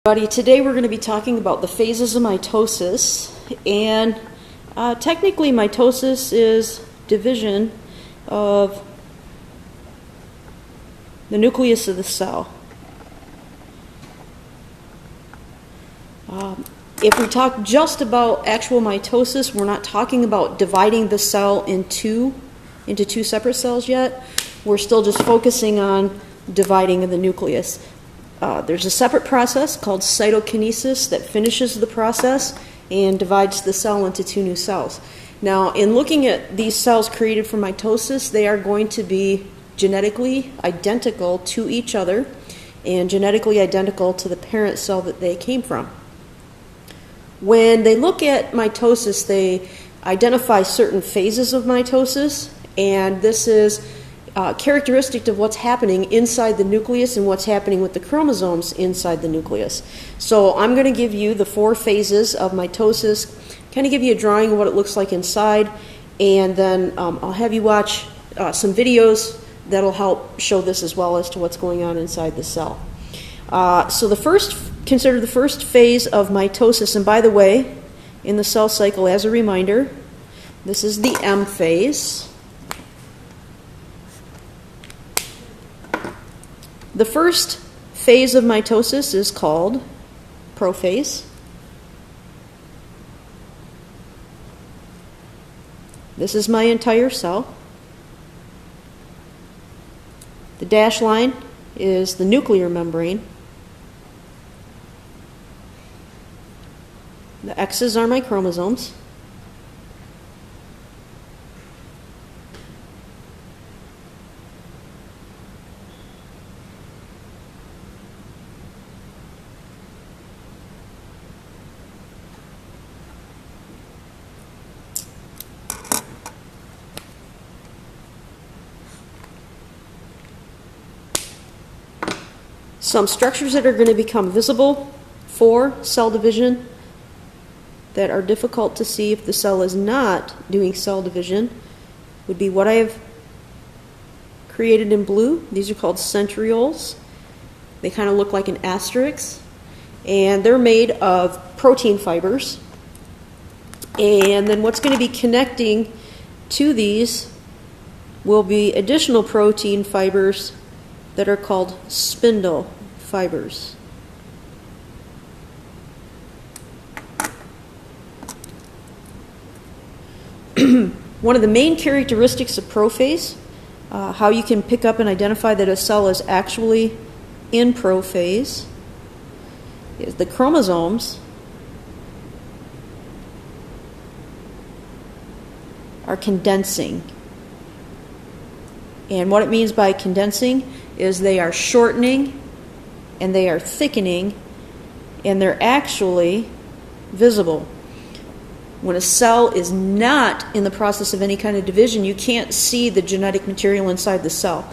Everybody, today we're going to be talking about the phases of mitosis, and technically mitosis is division of the nucleus of the cell. If we talk just about actual mitosis, we're not talking about dividing the cell into two separate cells yet. We're still just focusing on dividing of the nucleus. There's a separate process called cytokinesis that finishes the process and divides the cell into two new cells. Now, in looking at these cells created from mitosis, they are going to be genetically identical to each other and genetically identical to the parent cell that they came from. When they look at mitosis, they identify certain phases of mitosis, and this is characteristic of what's happening inside the nucleus and what's happening with the chromosomes inside the nucleus. So I'm going to give you the 4 phases of mitosis, kind of give you a drawing of what it looks like inside, and then I'll have you watch some videos that'll help show this as well as to what's going on inside the cell. So consider the first phase of mitosis, and by the way, in the cell cycle, as a reminder, this is the M phase. The first phase of mitosis is called prophase. This is my entire cell. The dashed line is the nuclear membrane. The X's are my chromosomes. Some structures that are going to become visible for cell division that are difficult to see if the cell is not doing cell division would be what I have created in blue. These are called centrioles. They kind of look like an asterisk, and they're made of protein fibers. And then what's going to be connecting to these will be additional protein fibers that are called spindle fibers. One of the main characteristics of prophase, how you can pick up and identify that a cell is actually in prophase, is the chromosomes are condensing. And what it means by condensing is they are shortening and they are thickening, and they're actually visible. When a cell is not in the process of any kind of division, you can't see the genetic material inside the cell.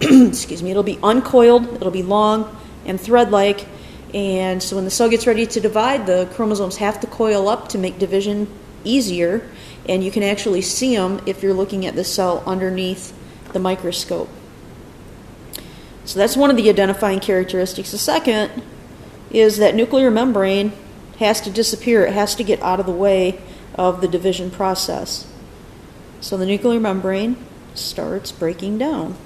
Excuse me. It'll be uncoiled, it'll be long and thread-like, and so when the cell gets ready to divide, the chromosomes have to coil up to make division easier, and you can actually see them if you're looking at the cell underneath the microscope. So that's one of the identifying characteristics. The second is that nuclear membrane has to disappear. It has to get out of the way of the division process. So the nuclear membrane starts breaking down.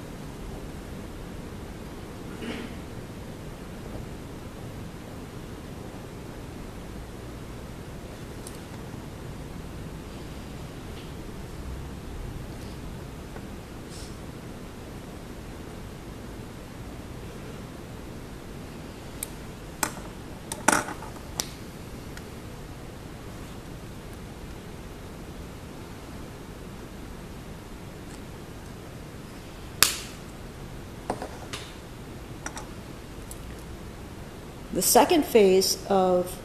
The second phase of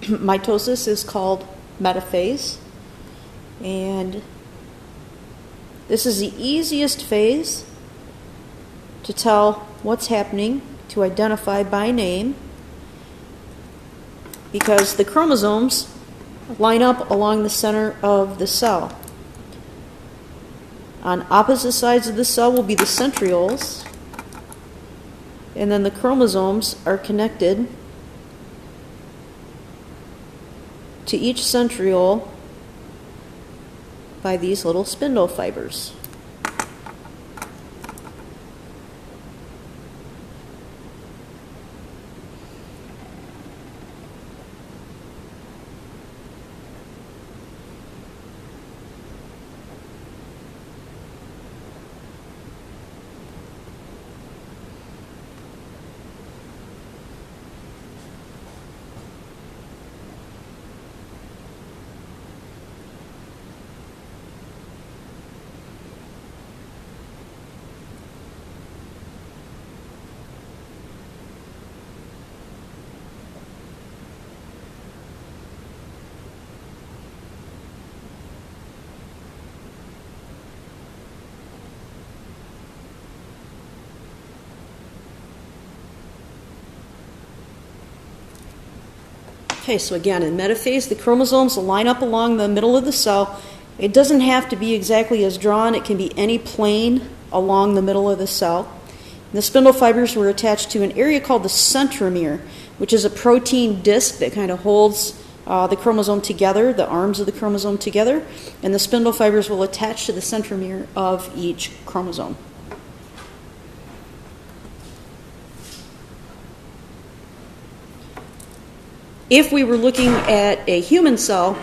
mitosis is called metaphase, and this is the easiest phase to tell what's happening, to identify by name, because the chromosomes line up along the center of the cell. On opposite sides of the cell will be the centrioles, and then the chromosomes are connected to each centriole by these little spindle fibers. Okay, so again, in metaphase, the chromosomes line up along the middle of the cell. It doesn't have to be exactly as drawn. It can be any plane along the middle of the cell. And the spindle fibers were attached to an area called the centromere, which is a protein disc that kind of holds the chromosome together, the arms of the chromosome together, and the spindle fibers will attach to the centromere of each chromosome. If we were looking at a human cell,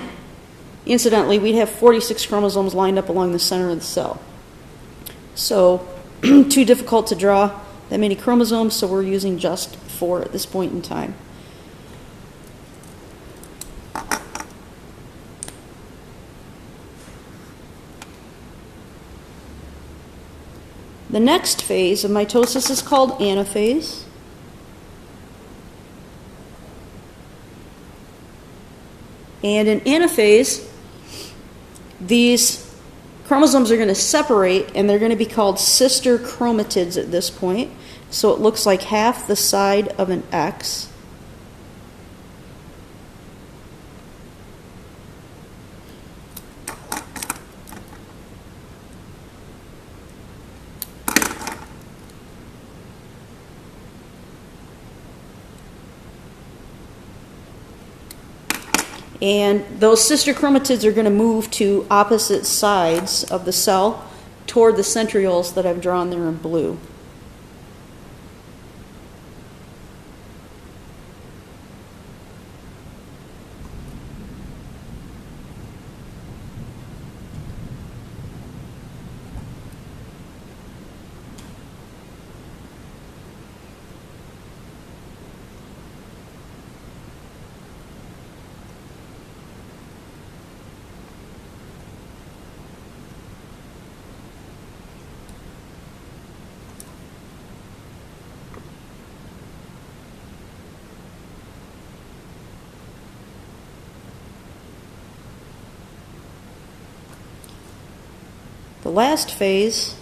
incidentally, we'd have 46 chromosomes lined up along the center of the cell. So, too difficult to draw that many chromosomes, so we're using just 4 at this point in time. The next phase of mitosis is called anaphase. And in anaphase, these chromosomes are going to separate, and they're going to be called sister chromatids at this point. So it looks like half the side of an X. And those sister chromatids are going to move to opposite sides of the cell toward the centrioles that I've drawn there in blue. The last phase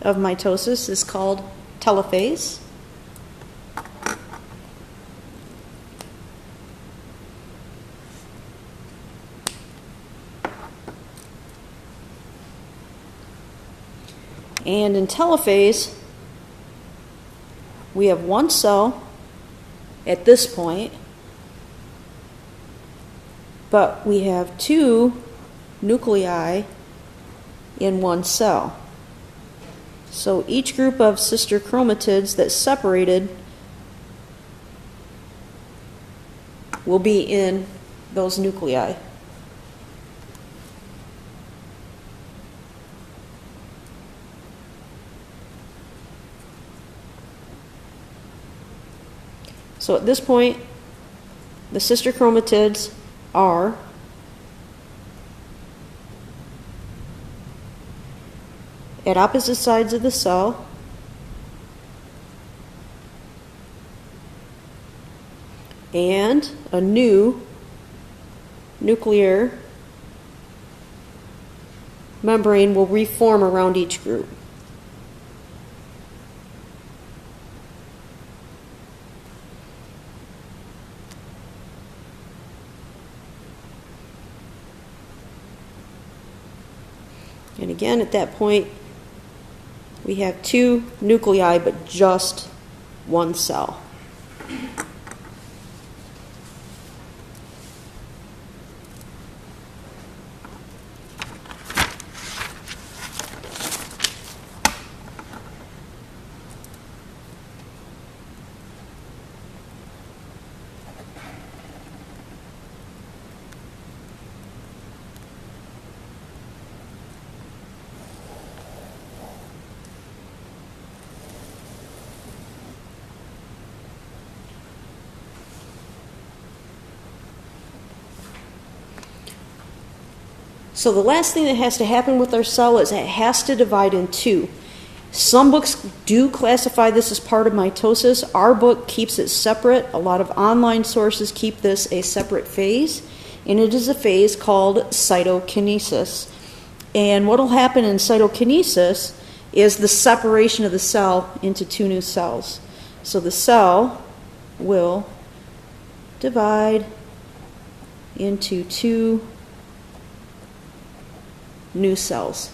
of mitosis is called telophase. And in telophase, we have one cell at this point, but we have 2 nuclei in one cell. So each group of sister chromatids that separated will be in those nuclei. So at this point, the sister chromatids are at opposite sides of the cell, and a new nuclear membrane will reform around each group. And again, at that point, we have 2 nuclei, but just one cell. So the last thing that has to happen with our cell is it has to divide in two. Some books do classify this as part of mitosis. Our book keeps it separate. A lot of online sources keep this a separate phase, and it is a phase called cytokinesis. And what will happen in cytokinesis is the separation of the cell into two new cells. So the cell will divide into two new cells.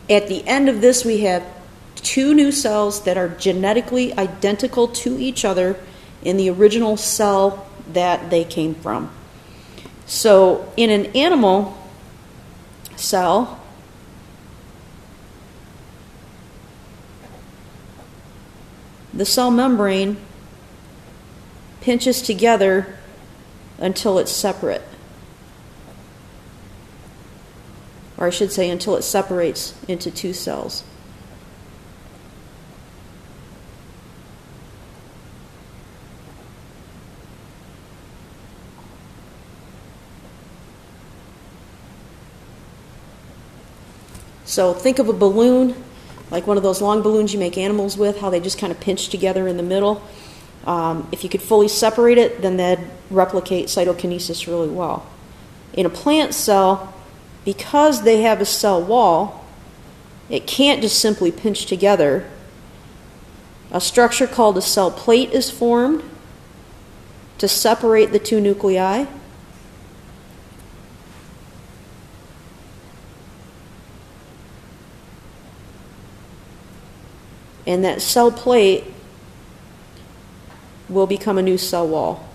At the end of this, we have two new cells that are genetically identical to each other in the original cell that they came from. So in an animal cell, the cell membrane pinches together until it's separate. Or I should say until it separates into two cells. So think of a balloon, like one of those long balloons you make animals with, how they just kind of pinch together in the middle. If you could fully separate it, then that'd replicate cytokinesis really well. In a plant cell, because they have a cell wall, it can't just simply pinch together. A structure called a cell plate is formed to separate the two nuclei. And that cell plate will become a new cell wall.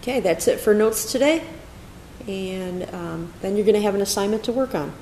Okay, that's it for notes today, and then you're going to have an assignment to work on.